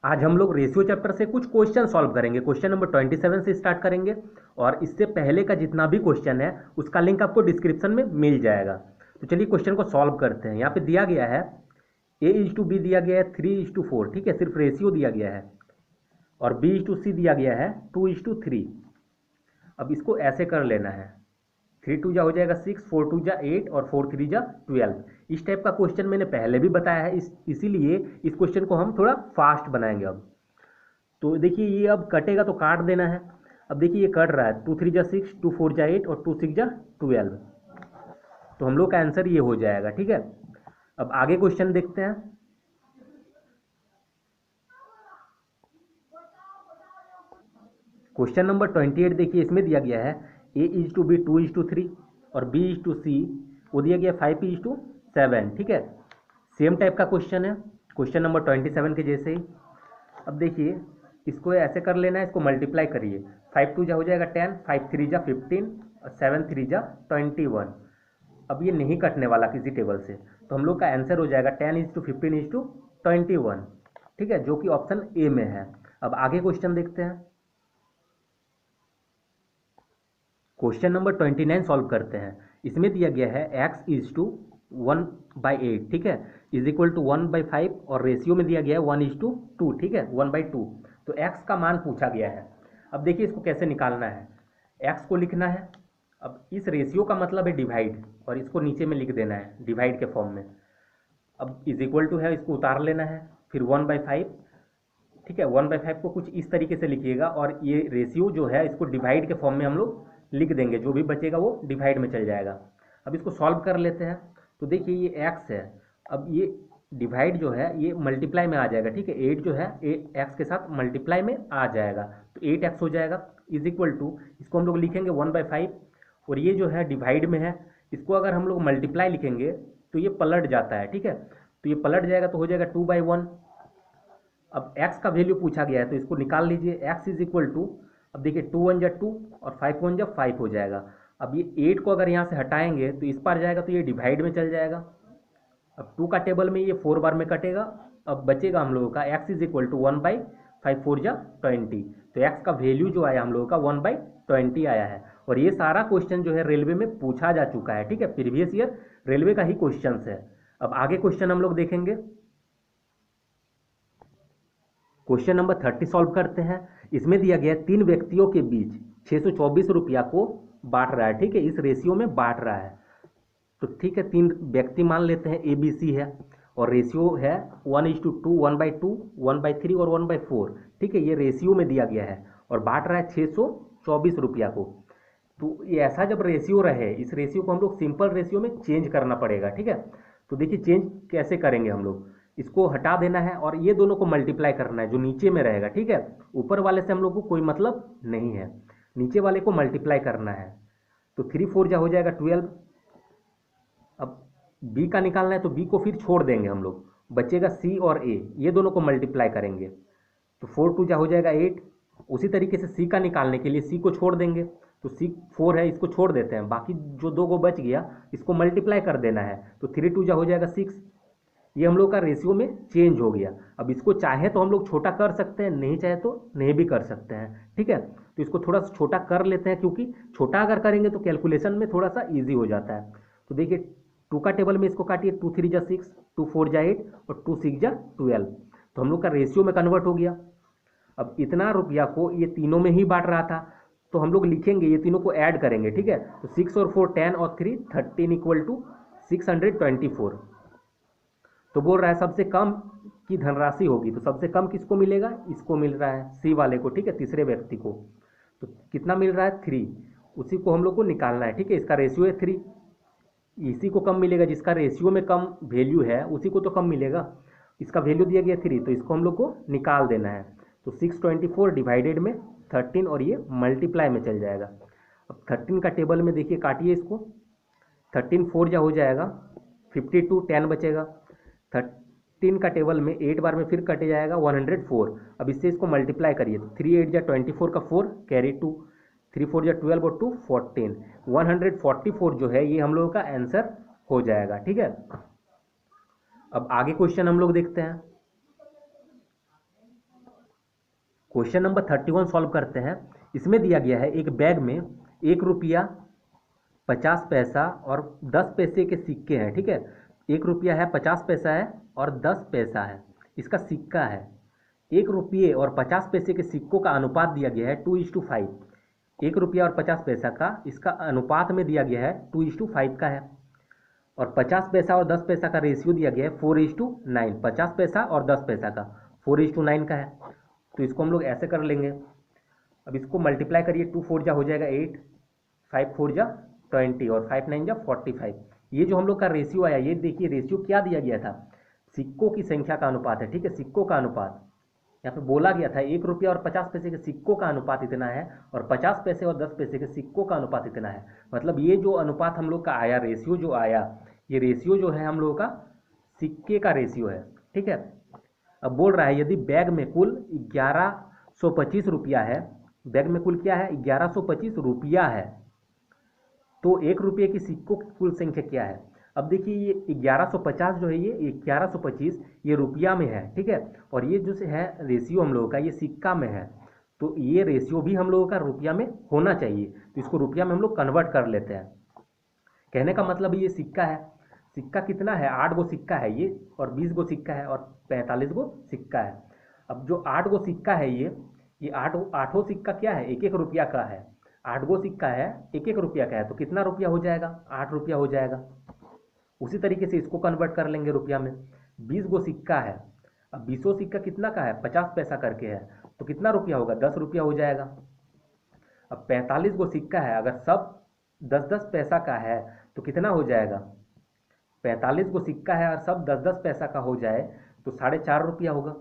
आज हम लोग रेशियो चैप्टर से कुछ क्वेश्चन सॉल्व करेंगे। क्वेश्चन नंबर 27 से स्टार्ट करेंगे और इससे पहले का जितना भी क्वेश्चन है उसका लिंक आपको डिस्क्रिप्शन में मिल जाएगा। तो चलिए क्वेश्चन को सॉल्व करते हैं। यहाँ पे दिया गया है A:B दिया गया है 3:4, ठीक है, सिर्फ रेशियो दिया गया है, और B:C दिया गया है 2:3। अब इसको ऐसे कर लेना है, 3 2 जा हो जाएगा 6, 4 2 जा 8 और 4 3 जा 12। इस टाइप का क्वेश्चन मैंने पहले भी बताया है, इसीलिए इस क्वेश्चन को हम थोड़ा फास्ट बनाएंगे। अब तो देखिए ये अब कटेगा तो काट देना है। अब देखिए ये कट रहा है, 2 3 जा 6, 2 4 जा 8 और 2 6 जा 12। तो हम लोग का आंसर ये हो जाएगा, ठीक है। अब आगे क्वेश्चन देखते हैं। क्वेश्चन नंबर 28 देखिए, इसमें दिया गया है A:B 2:3 और B:C वो दिया गया 5:7, ठीक है। सेम टाइप का क्वेश्चन है, क्वेश्चन नंबर 27 के जैसे ही। अब देखिए इसको ऐसे कर लेना है, इसको मल्टीप्लाई करिए, 5 2 जा हो जाएगा 10, 5 3 जा 15 और 7 3 जा 21। अब ये नहीं कटने वाला किसी टेबल से, तो हम लोग का आंसर हो जाएगा 10:15:21, ठीक है, जो कि ऑप्शन ए में है। अब आगे क्वेश्चन देखते हैं। क्वेश्चन नंबर 29 सॉल्व करते हैं। इसमें दिया गया है x=1/8, ठीक है, = 1/5 और रेशियो में दिया गया है 1:2, ठीक है, 1/2। तो x का मान पूछा गया है। अब देखिए इसको कैसे निकालना है। x को लिखना है, अब इस रेशियो का मतलब है डिवाइड, और इसको नीचे में लिख देना है डिवाइड के फॉर्म में। अब = है, इसको उतार लेना है, फिर 1/5, ठीक है। 1/5 को कुछ इस तरीके से लिखिएगा, और ये रेशियो जो है इसको डिवाइड के फॉर्म में हम लोग लिख देंगे, जो भी बचेगा वो डिवाइड में चल जाएगा। अब इसको सॉल्व कर लेते हैं। तो देखिए ये x है, अब ये डिवाइड जो है ये मल्टीप्लाई में आ जाएगा, ठीक है, 8 जो है x के साथ मल्टीप्लाई में आ जाएगा, तो 8x हो जाएगा, इसको हम लोग लिखेंगे 1/5, और ये जो है डिवाइड में है, इसको अगर हम लोग मल्टीप्लाई लिखेंगे तो ये पलट जाता है, ठीक है, तो ये पलट जाएगा तो हो जाएगा 2/1। अब x का वैल्यू पूछा गया है तो इसको निकाल लीजिए, x अब देखिए 2 1 जा 2 और 5 1 जा 5 हो जाएगा। अब ये 8 को अगर यहाँ से हटाएंगे तो इस पार जाएगा, तो ये डिवाइड में चल जाएगा। अब 2 का टेबल में ये 4 बार में कटेगा। अब बचेगा हम लोगों का x=1/5 4 जा 20। तो x का वैल्यू जो आया हम लोगों का 1/20 आया है। और ये सारा क्वेश्चन जो है रेलवे में पूछा जा चुका है, ठीक है, प्रीवियस ईयर रेलवे का ही क्वेश्चन है। अब आगे क्वेश्चन हम लोग देखेंगे। क्वेश्चन नंबर 30 सॉल्व करते हैं। इसमें दिया गया 3 व्यक्तियों के बीच 624 रुपया को बांट रहा है, ठीक है, इस रेशियो में बांट रहा है। तो ठीक है, 3 व्यक्ति मान लेते हैं, ABC है, और रेशियो है 1:2, 1/2, 1/3 और 1/4, ठीक है, ये रेशियो में दिया गया है और बांट रहा है 624 रुपया को। तो ये ऐसा जब रेशियो रहे, इस रेशियो को हम लोग सिंपल रेशियो में चेंज करना पड़ेगा, ठीक है। तो देखिए चेंज कैसे करेंगे हम लोग, इसको हटा देना है और ये दोनों को मल्टीप्लाई करना है, जो नीचे में रहेगा, ठीक है, ऊपर वाले से हम लोग को कोई मतलब नहीं है, नीचे वाले को मल्टीप्लाई करना है। तो 3 4 जा हो जाएगा 12। अब बी का निकालना है, तो बी को फिर छोड़ देंगे हम लोग, बचेगा सी और ए, ये दोनों को मल्टीप्लाई करेंगे, तो 4 2 जा हो जाएगा 8। उसी तरीके से सी का निकालने के लिए सी को छोड़ देंगे, तो सी 4 है, इसको छोड़ देते हैं, बाकी जो 2 को बच गया इसको मल्टीप्लाई कर देना है, तो 3 2 जा हो जाएगा 6। ये हम लोग का रेशियो में चेंज हो गया। अब इसको चाहे तो हम लोग छोटा कर सकते हैं, नहीं चाहे तो नहीं भी कर सकते हैं, ठीक है। तो इसको थोड़ा सा छोटा कर लेते हैं, क्योंकि छोटा अगर करेंगे तो कैलकुलेशन में थोड़ा सा ईजी हो जाता है। तो देखिए 2 का टेबल में इसको काटिए, 2 3 जा 6, 2 4 जा 8 और 2 6 जा 12। तो हम लोग का रेशियो में कन्वर्ट हो गया। अब इतना रुपया को ये तीनों में ही बांट रहा था, तो हम लोग लिखेंगे, ये तीनों को ऐड करेंगे, ठीक है, तो 6 और 4 10 और 3 13 = 624। तो बोल रहा है सबसे कम की धनराशि होगी, तो सबसे कम किसको मिलेगा, इसको मिल रहा है, सी वाले को, ठीक है, तीसरे व्यक्ति को। तो कितना मिल रहा है 3, उसी को हम लोग को निकालना है, ठीक है, इसका रेशियो है 3, इसी को कम मिलेगा, जिसका रेशियो में कम वैल्यू है उसी को तो कम मिलेगा। इसका वैल्यू दिया गया 3, तो इसको हम लोग को निकाल देना है। तो 624 डिवाइडेड में 13 और ये मल्टीप्लाई में चल जाएगा। अब 13 का टेबल में देखिए काटिए इसको, 13 4 जा हो जाएगा 52, 10 बचेगा। 13 का टेबल में 8 बार में फिर कट जाएगा 104। अब इससे इसको मल्टीप्लाई करिए, 3 8 जा 24 का 4 कैरी 2, 3 4 जा 12 और 2 14, 144 जो है ये हम लोगों का आंसर हो जाएगा, ठीक है। अब आगे क्वेश्चन हम लोग देखते हैं। क्वेश्चन नंबर 31 सॉल्व करते हैं। इसमें दिया गया है एक बैग में 1 रुपया, 50 पैसा और 10 पैसे के सिक्के हैं। ठीक है, 1 रुपया है, 50 पैसा है और 10 पैसा है, इसका सिक्का है। 1 रुपये और 50 पैसे के सिक्कों का अनुपात दिया गया है 2:5। 1 रुपया और 50 पैसा का इसका अनुपात में दिया गया है 2:5 का है। और 50 पैसा और 10 पैसा का रेशियो दिया गया है 4:9। 50 पैसा और 10 पैसा का 4:9 का है। तो इसको हम लोग ऐसे कर लेंगे। अब इसको मल्टीप्लाई करिए, 2 4 जा हो जाएगा 8, 5 4 जा 20 और 5 9 जा 45। ये जो हम लोग का रेशियो आया, ये देखिए रेशियो क्या दिया गया था, सिक्कों की संख्या का अनुपात है। ठीक है, सिक्कों का अनुपात यहाँ पे बोला गया था 1 रुपया और 50 पैसे के सिक्कों का अनुपात इतना है और 50 पैसे और 10 पैसे के सिक्कों का अनुपात इतना है। मतलब ये जो अनुपात हम लोग का आया, रेशियो जो आया, ये रेशियो जो है हम लोगों का सिक्के का रेशियो है। ठीक है, अब बोल रहा है यदि बैग में कुल 1125 रुपया है, बैग में कुल क्या है 1125 रुपया है, तो 1 रुपये की सिक्कों की कुल संख्या क्या है। अब देखिए ये 1150 जो है, ये 1125 ये रुपया में है। ठीक है, और ये जो है रेशियो हम लोगों का ये सिक्का में है, तो ये रेशियो भी हम लोगों का रुपया में होना चाहिए। तो इसको रुपया में हम लोग कन्वर्ट कर लेते हैं। कहने का मतलब ये सिक्का है, सिक्का कितना है 8 गो सिक्का है ये, और 20 गो सिक्का है और 45 गो सिक्का है। अब जो 8 गो सिक्का है ये आठों सिक्का क्या है 1-1 रुपया का है। 8 गो सिक्का है 1-1 रुपया का है, तो कितना रुपया हो जाएगा 8 रुपया हो जाएगा। उसी तरीके से इसको कन्वर्ट कर लेंगे रुपया में। 20 गो सिक्का है, अब 20 सिक्का कितना का है 50 पैसा करके है, तो कितना रुपया होगा 10 रुपया हो जाएगा। अब 45 गो सिक्का है, अगर सब 10-10 पैसा का है तो कितना हो जाएगा, 45 गो सिक्का है और सब 10-10 पैसा का हो जाए तो 4.5 रुपया होगा।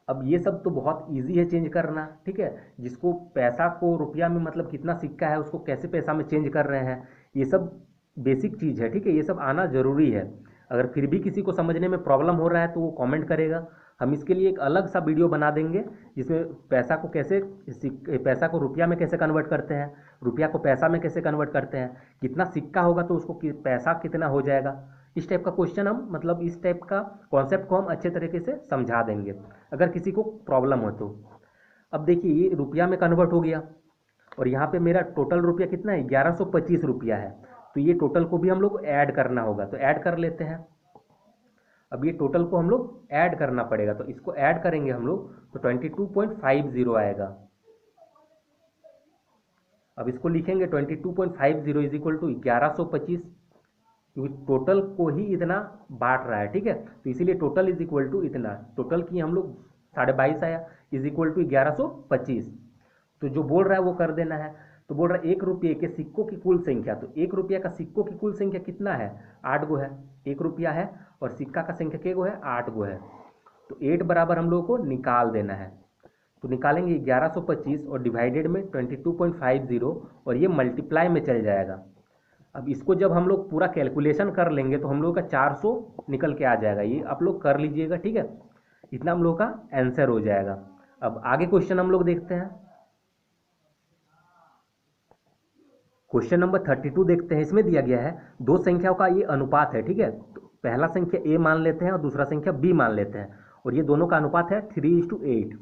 अब ये सब तो बहुत इजी है चेंज करना। ठीक है, जिसको पैसा को रुपया में मतलब कितना सिक्का है उसको कैसे पैसा में चेंज कर रहे हैं, ये सब बेसिक चीज़ है। ठीक है, ये सब आना ज़रूरी है। अगर फिर भी किसी को समझने में प्रॉब्लम हो रहा है तो वो कमेंट करेगा, हम इसके लिए एक अलग सा वीडियो बना देंगे जिसमें पैसा को रुपया में कैसे कन्वर्ट करते हैं, रुपया को पैसा में कैसे कन्वर्ट करते हैं, कितना सिक्का होगा तो उसको पैसा कितना हो जाएगा। इस टाइप का क्वेश्चन हम मतलब इस टाइप का कॉन्सेप्ट को हम अच्छे तरीके से समझा देंगे अगर किसी को प्रॉब्लम हो तो। अब देखिए ये रुपया में कन्वर्ट हो गया और यहाँ पे मेरा टोटल रुपया कितना है 1125 रुपया है, तो ये टोटल को भी हम लोग ऐड करना होगा, तो ऐड कर लेते हैं। अब ये टोटल को हम लोग ऐड करना पड़ेगा, तो इसको ऐड करेंगे हम लोग तो 22.50 आएगा। अब इसको लिखेंगे 22.50 इज इक्वल टू 1125, क्योंकि टोटल को ही इतना बांट रहा है। ठीक है, तो इसीलिए टोटल इज इक्वल टू इतना, टोटल की हम लोग 22.5 आया इज इक्वल टू 1125। तो जो बोल रहा है वो कर देना है। तो बोल रहा है 1 रुपये के सिक्कों की कुल संख्या, तो 1 रुपया का सिक्कों की कुल संख्या कितना है 8 गो है। 1 रुपया है और सिक्का का संख्या के गो है 8 गो है, तो 8 बराबर हम लोग को निकाल देना है। तो निकालेंगे 1125 और डिवाइडेड में 22.50 और ये मल्टीप्लाई में चल जाएगा। अब इसको जब हम लोग पूरा कैलकुलेशन कर लेंगे तो हम लोग का 400 निकल के आ जाएगा। ये आप लोग कर लीजिएगा। ठीक है, इतना हम लोग का आंसर हो जाएगा। अब आगे क्वेश्चन हम लोग देखते हैं। क्वेश्चन नंबर 32 देखते हैं। इसमें दिया गया है दो संख्याओं का ये अनुपात है। ठीक है, तो पहला संख्या a मान लेते हैं और दूसरा संख्या b मान लेते हैं, और ये दोनों का अनुपात है 3:8।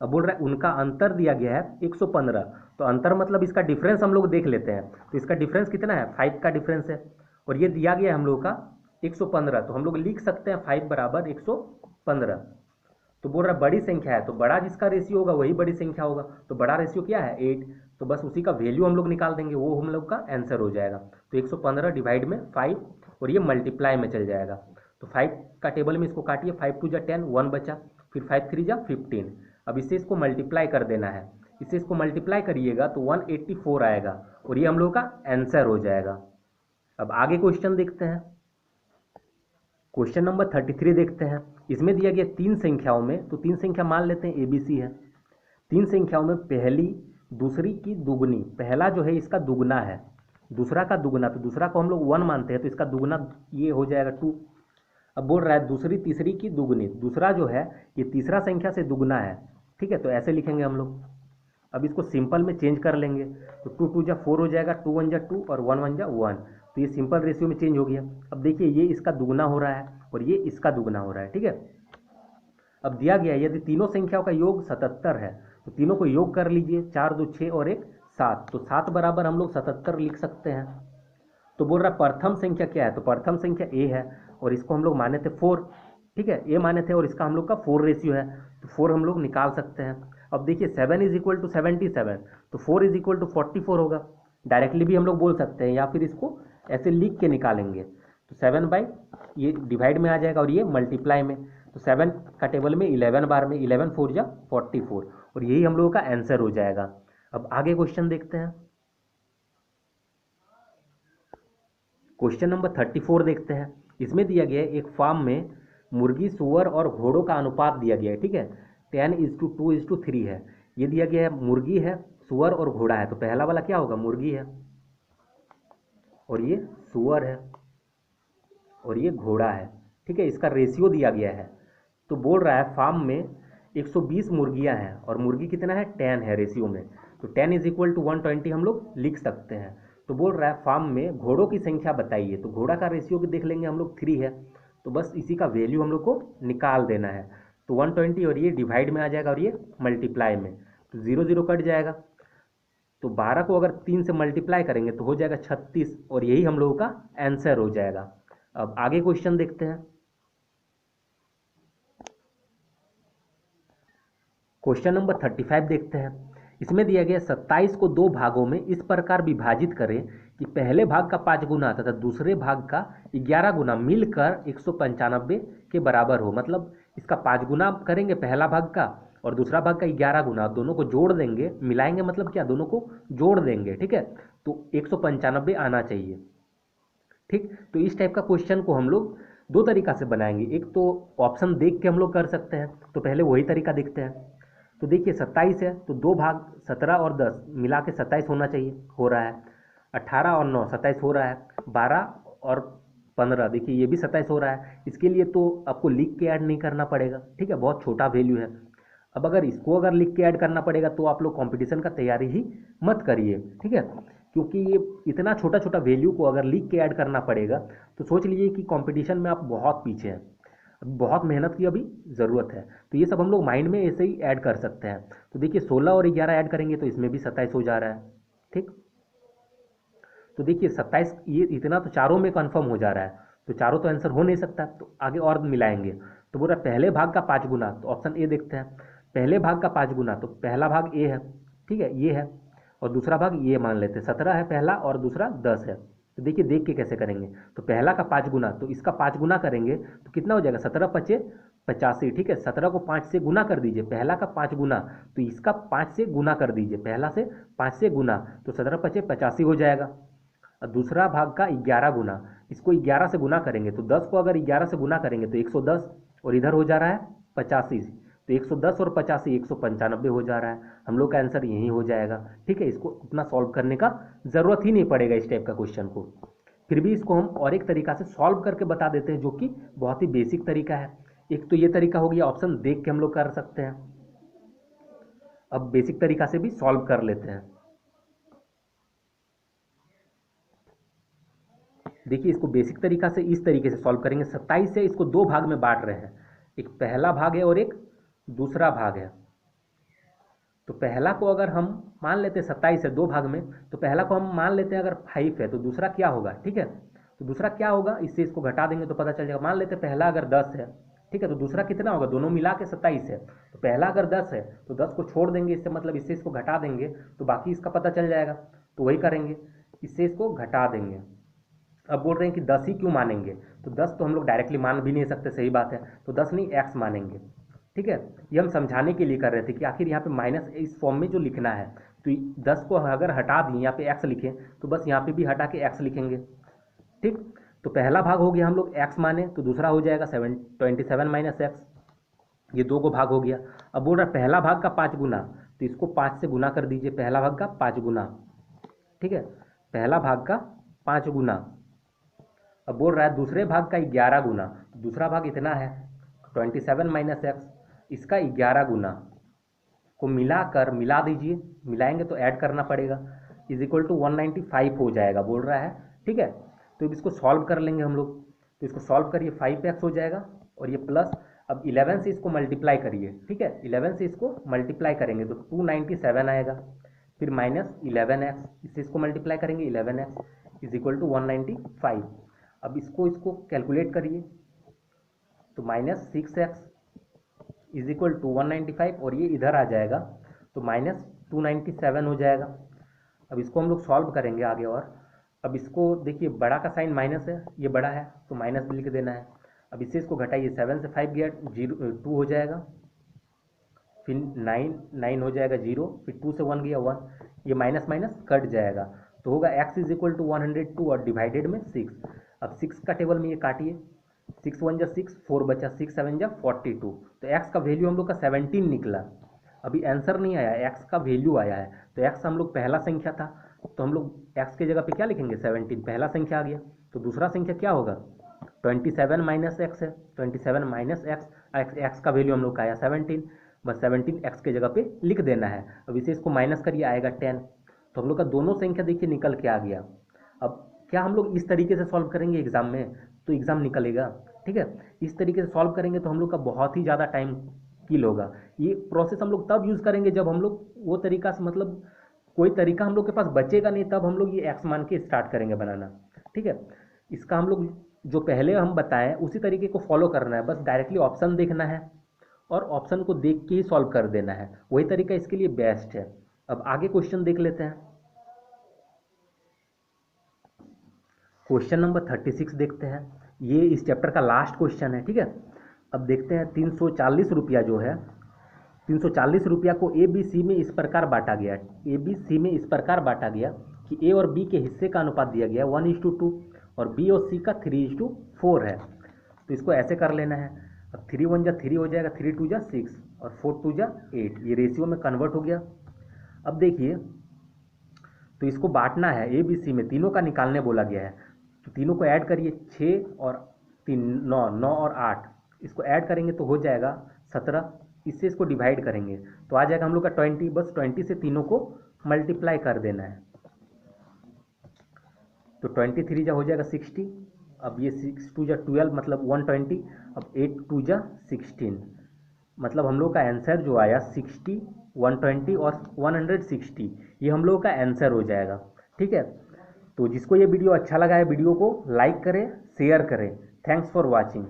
अब बोल रहा है उनका अंतर दिया गया है 115, तो अंतर मतलब इसका डिफरेंस हम लोग देख लेते हैं। तो इसका डिफरेंस कितना है 5 का डिफरेंस है, और ये दिया गया है हम लोग का 115, तो हम लोग लिख सकते हैं 5 बराबर 115। तो बोल रहा है बड़ी संख्या है, तो बड़ा जिसका रेशियो होगा वही बड़ी संख्या होगा, तो बड़ा रेशियो क्या है 8, तो बस उसी का वैल्यू हम लोग निकाल देंगे, वो हम लोग का आंसर हो जाएगा। तो 115 डिवाइड में 5 और ये मल्टीप्लाई में चल जाएगा। तो 5 का टेबल में इसको काटिए, 5 2 जा 10, 1 बचा, फिर 5 3 जा 15। अब इससे इसको मल्टीप्लाई कर देना है, इससे इसको मल्टीप्लाई करिएगा तो 184 आएगा और ये हम लोग का आंसर हो जाएगा। अब आगे क्वेश्चन देखते हैं। क्वेश्चन नंबर 33 देखते हैं। इसमें दिया गया 3 संख्याओं में, तो 3 संख्या मान लेते हैं ABC है। 3 संख्याओं में पहली दूसरी की दुगनी, पहला जो है इसका दुगना है, दूसरा का दुगना, तो दूसरा को हम लोग 1 मानते हैं, तो इसका दुगना ये हो जाएगा 2। अब बोल रहा है दूसरी तीसरी की दुगनी, दूसरा जो है ये तीसरा संख्या से दुगना है। ठीक है, तो ऐसे लिखेंगे हम लोग। अब इसको सिंपल में चेंज कर लेंगे, तो 2 2 जा 4 हो जाएगा, 2 1 जा 2 और 1 1 जा 1, तो ये सिंपल रेशियो में चेंज हो गया। अब देखिए ये इसका दुगना हो रहा है और ये इसका दुगना हो रहा है। ठीक है, अब दिया गया है यदि तीनों संख्याओं का योग 77 है तो तीनों को योग कर लीजिए, 4 2 6 और 1 7, तो 7 बराबर हम लोग 77 लिख सकते हैं। तो बोल रहा है प्रथम संख्या क्या है, तो प्रथम संख्या ए है और इसको हम लोग माने थे 4, ठीक है, ए माने थे और इसका हम लोग का 4 रेशियो है, तो 4 हम लोग निकाल सकते हैं। अब देखिए 7 इज इक्वल टू 77, तो 4 इज इक्वल टू 44 होगा, डायरेक्टली भी हम लोग बोल सकते हैं या फिर इसको ऐसे लिख के निकालेंगे, तो 7 बाई ये डिवाइड में आ जाएगा और ये मल्टीप्लाई में, तो 7 का टेबल में 11 बार में 11 4 जा 44 और यही हम लोगों का आंसर हो जाएगा। अब आगे क्वेश्चन देखते हैं, क्वेश्चन नंबर 34 देखते हैं। इसमें दिया गया है एक फार्म में मुर्गी, सुअर और घोड़ों का अनुपात दिया गया है, ठीक है, 10:2:3 है। ये दिया गया है मुर्गी है, सुअर और घोड़ा है, तो पहला वाला क्या होगा, मुर्गी है और ये सुअर है और ये घोड़ा है, ठीक है, इसका रेशियो दिया गया है। तो बोल रहा है फार्म में 120 मुर्गियां हैं और मुर्गी कितना है, 10 है रेशियो में, तो 10 इज इक्वल टू 120 हम लोग लिख सकते हैं। तो बोल रहा है फार्म में घोड़ों की संख्या बताइए, तो घोड़ा का रेशियो भी देख लेंगे हम लोग 3 है, तो बस इसी का वैल्यू हम लोग को निकाल देना है, तो 120 और ये डिवाइड में आ जाएगा और ये मल्टीप्लाई में, तो 0 0 कट जाएगा, तो 12 को अगर 3 से मल्टीप्लाई करेंगे तो हो जाएगा 36 और यही हम लोगों का आंसर हो जाएगा। अब आगे क्वेश्चन देखते हैं, क्वेश्चन नंबर 35 देखते हैं। इसमें दिया गया 27 को 2 भागों में इस प्रकार विभाजित करें कि पहले भाग का 5 गुना तथा दूसरे भाग का 11 गुना मिलकर 195 के बराबर हो, मतलब इसका 5 गुना करेंगे पहला भाग का और दूसरा भाग का 11 गुना, दोनों को जोड़ देंगे, मिलाएंगे मतलब क्या, दोनों को जोड़ देंगे, ठीक है, तो 195 आना चाहिए, ठीक। तो इस टाइप का क्वेश्चन को हम लोग दो तरीका से बनाएंगे, एक तो ऑप्शन देख के हम लोग कर सकते हैं, तो पहले वही तरीका देखते हैं। तो देखिए 27 है तो 2 भाग 17 और 10 मिला के 27 होना चाहिए, हो रहा है, 18 और 9 27 हो रहा है, 12 और 15 देखिए ये भी 27 हो रहा है, इसके लिए तो आपको लिख के ऐड नहीं करना पड़ेगा, ठीक है, बहुत छोटा वैल्यू है। अब अगर इसको अगर लिख के ऐड करना पड़ेगा तो आप लोग कंपटीशन का तैयारी ही मत करिए, ठीक है, क्योंकि ये इतना छोटा छोटा वैल्यू को अगर लिख के ऐड करना पड़ेगा तो सोच लीजिए कि कंपटीशन में आप बहुत पीछे हैं, बहुत मेहनत की अभी ज़रूरत है। तो ये सब हम लोग माइंड में ऐसे ही ऐड कर सकते हैं। तो देखिए 16 और 11 ऐड करेंगे तो इसमें भी 27 हो जा रहा है, ठीक। तो देखिए 27 ये इतना तो चारों में कन्फर्म हो जा रहा है, तो चारों तो आंसर हो नहीं सकता, तो आगे और मिलाएंगे। तो बोल रहा पहले भाग का 5 गुना, तो ऑप्शन ए देखते हैं, पहले भाग का 5 गुना, तो पहला भाग ए है, ठीक है, ये है, और दूसरा भाग ये मान लेते हैं, 17 है पहला और दूसरा 10 है। तो देखिए देख के कैसे करेंगे, तो पहला का 5 गुना, तो इसका 5 गुना करेंगे तो कितना हो जाएगा, 17 पचे 85, ठीक है, 17 को 5 से गुना कर दीजिए, पहला का 5 गुना, तो इसका 5 से गुना कर दीजिए, पहला से 5 से गुना, तो 17 पचे 85 हो जाएगा। और दूसरा भाग का 11 गुना, इसको 11 से गुना करेंगे, तो 10 को अगर 11 से गुना करेंगे तो 110 और इधर हो जा रहा है 85, तो 110 और 85 195 हो जा रहा है, हम लोग का आंसर यही हो जाएगा, ठीक है। इसको उतना सॉल्व करने का ज़रूरत ही नहीं पड़ेगा इस टाइप का क्वेश्चन को, फिर भी इसको हम और एक तरीका से सॉल्व करके बता देते हैं जो कि बहुत ही बेसिक तरीका है। एक तो ये तरीका हो गया, ऑप्शन देख के हम लोग कर सकते हैं। अब बेसिक तरीका से भी सॉल्व कर लेते हैं। देखिए इसको बेसिक तरीका से इस तरीके से सॉल्व करेंगे, 27 है, इसको 2 भाग में बांट रहे हैं, एक पहला भाग है और एक दूसरा भाग है। तो पहला को अगर हम मान लेते हैं 27 है 2 भाग में, तो पहला को हम मान लेते हैं अगर 5 है, तो दूसरा क्या होगा, ठीक है, तो दूसरा क्या होगा, इससे इसको घटा देंगे तो पता चल जाएगा। मान लेते हैं पहला अगर 10 है, ठीक है, तो दूसरा कितना होगा, दोनों मिला के 27 है, तो पहला अगर 10 है तो 10 को छोड़ देंगे, इससे मतलब इससे इसको घटा देंगे तो बाकी इसका पता चल जाएगा, तो वही करेंगे, इससे इसको घटा देंगे। अब बोल रहे हैं कि 10 ही क्यों मानेंगे, तो 10 तो हम लोग डायरेक्टली मान भी नहीं सकते, सही बात है, तो 10 नहीं x मानेंगे, ठीक है। ये हम समझाने के लिए कर रहे थे कि आखिर यहाँ पे माइनस इस फॉर्म में जो लिखना है, तो 10 को अगर हटा दिए यहाँ पे x लिखें तो बस यहाँ पे भी हटा के x लिखेंगे, ठीक। तो पहला भाग हो गया हम लोग x माने, तो दूसरा हो जाएगा 27 माइनस x, ये 2 को भाग हो गया। अब बोल रहा है पहला भाग का 5 गुना, तो इसको 5 से गुना कर दीजिए, पहला भाग का 5 गुना, ठीक है, पहला भाग का 5 गुना। अब बोल रहा है दूसरे भाग का 11 गुना, तो दूसरा भाग इतना है 27 माइनस एक्स, इसका 11 गुना को मिला दीजिए, मिलाएंगे तो ऐड करना पड़ेगा, इज इक्वल टू 195 हो जाएगा बोल रहा है, ठीक है। तो अब इसको सॉल्व कर लेंगे हम लोग, तो इसको सॉल्व करिए, 5x हो जाएगा और ये प्लस अब 11 से इसको मल्टीप्लाई करिए, ठीक है, 11 से इसको मल्टीप्लाई करेंगे तो 297 आएगा। फिर -11x, इससे इसको मल्टीप्लाई करेंगे 11x इज इक्वल टू 195। अब इसको कैलकुलेट करिए तो -6x इज इक्वल टू 195 और ये इधर आ जाएगा तो -297 हो जाएगा। अब इसको हम लोग सॉल्व करेंगे आगे और अब इसको देखिए बड़ा का साइन माइनस है, ये बड़ा है तो माइनस भी लिख देना है। अब इससे इसको घटाइए, 7 से 5 गया 2 हो जाएगा, फिर 9 हो जाएगा 0, फिर 2 से 1 गया 1, ये माइनस माइनस कट जाएगा तो होगा x इज इक्वल टू 102 और डिवाइडेड में 6। अब 6 का टेबल में ये काटिए, 6 1 जा 6, 4 बचा, 6 7 जा 42, तो x का वैल्यू हम लोग का 17 निकला। अभी आंसर नहीं आया, x का वैल्यू आया है, तो x हम लोग पहला संख्या था तो हम लोग x के जगह पे क्या लिखेंगे 17, पहला संख्या आ गया। तो दूसरा संख्या क्या होगा 27 माइनस एक्स है, 27 माइनस एक्स का वैल्यू हम लोग का आया 17, बस 17 एक्स के जगह पे लिख देना है। अब इसे इसको माइनस करिए आएगा 10, तो हम लोग का दोनों संख्या देखिए निकल के आ गया। अब क्या हम लोग इस तरीके से सॉल्व करेंगे एग्जाम में तो एग्जाम निकलेगा, ठीक है। इस तरीके से सॉल्व करेंगे तो हम लोग का बहुत ही ज़्यादा टाइम किल होगा। ये प्रोसेस हम लोग तब यूज़ करेंगे जब हम लोग वो तरीका से मतलब कोई तरीका हम लोग के पास बचेगा नहीं, तब हम लोग ये एक्स मान के स्टार्ट करेंगे बनाना, ठीक है। इसका हम लोग जो पहले हम बताएं उसी तरीके को फॉलो करना है, बस डायरेक्टली ऑप्शन देखना है और ऑप्शन को देख के ही सॉल्व कर देना है, वही तरीका इसके लिए बेस्ट है। अब आगे क्वेश्चन देख लेते हैं। क्वेश्चन नंबर 36 देखते हैं, ये इस चैप्टर का लास्ट क्वेश्चन है, ठीक है। अब देखते हैं 340 रुपया जो है, 340 रुपया को ए बी सी में इस प्रकार बांटा गया, ए बी सी में इस प्रकार बांटा गया कि ए और बी के हिस्से का अनुपात दिया गया 1:2 और बी और सी का 3:4 है। तो इसको ऐसे कर लेना है। अब 3 1 जा 3 हो जाएगा, 3 2 जा 6 और 4 2 जा 8, ये रेशियो में कन्वर्ट हो गया। अब देखिए तो इसको बांटना है ए बी सी में, तीनों का निकालने बोला गया है, तो तीनों को ऐड करिए, 6 और 3 9, 9 और 8, इसको ऐड करेंगे तो हो जाएगा 17, इससे इसको डिवाइड करेंगे तो आ जाएगा हम लोग का 20, बस 20 से तीनों को मल्टीप्लाई कर देना है। तो 23 जा हो जाएगा 60, अब ये 6 2 जा 12 मतलब 120, अब 8 2 जा 16, मतलब हम लोग का आंसर जो आया 60, 120 और 160, ये हम लोग का आंसर हो जाएगा, ठीक है। तो जिसको ये वीडियो अच्छा लगा है वीडियो को लाइक करें, शेयर करें। Thanks for watching.